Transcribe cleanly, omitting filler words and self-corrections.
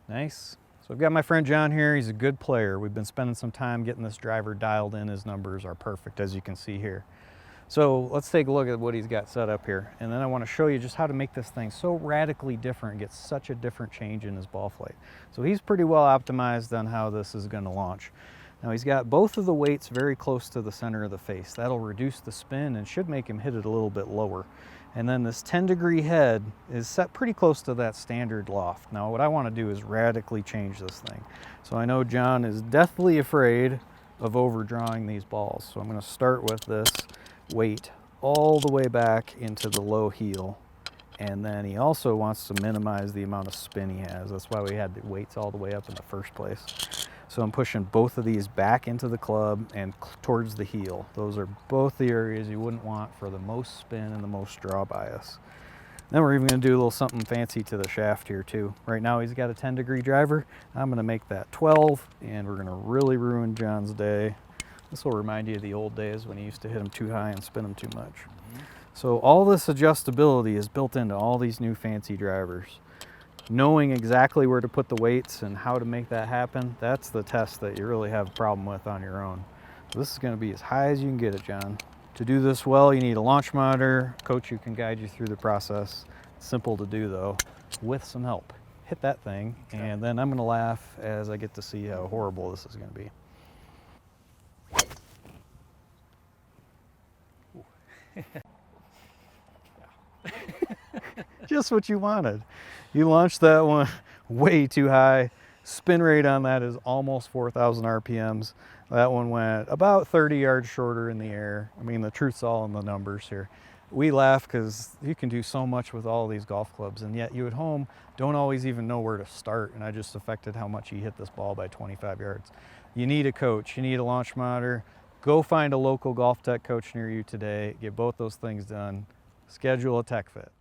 Nice. So I've got my friend John here. He's a good player. We've been spending some time getting this driver dialed in. His numbers are perfect, as you can see here. So let's take a look at what he's got set up here. And then I want to show you just how to make this thing so radically different and get such a different change in his ball flight. So he's pretty well optimized on how this is going to launch. Now he's got both of the weights very close to the center of the face. That'll reduce the spin and should make him hit it a little bit lower. And then this 10-degree head is set pretty close to that standard loft. Now what I want to do is radically change this thing. So I know John is deathly afraid of overdrawing these balls. So I'm going to start with this weight all the way back into the low heel. And then he also wants to minimize the amount of spin he has. That's why we had the weights all the way up in the first place. So I'm pushing both of these back into the club and towards the heel. Those are both the areas you wouldn't want for the most spin and the most draw bias. Then we're even going to do a little something fancy to the shaft here too. Right now he's got a 10-degree driver. I'm going to make that 12, and we're going to really ruin John's day. This will remind you of the old days when he used to hit them too high and spin them too much. So all this adjustability is built into all these new fancy drivers. Knowing exactly where to put the weights and how to make that happen, that's the test that you really have a problem with on your own. So this is going to be as high as you can get it, John. To do this well, you need a launch monitor, a coach who can guide you through the process. It's simple to do though, with some help. Hit that thing, and then I'm going to laugh as I get to see how horrible this is going to be. Just what you wanted. You launched that one way too high. Spin rate on that is almost 4,000 RPMs. That one went about 30 yards shorter in the air. I mean, the truth's all in the numbers here. We laugh because you can do so much with all these golf clubs, and yet you at home don't always even know where to start, and I just affected how much you hit this ball by 25 yards. You need a coach. You need a launch monitor. Go find a local GOLFTEC coach near you today. Get both those things done. Schedule a tech fit.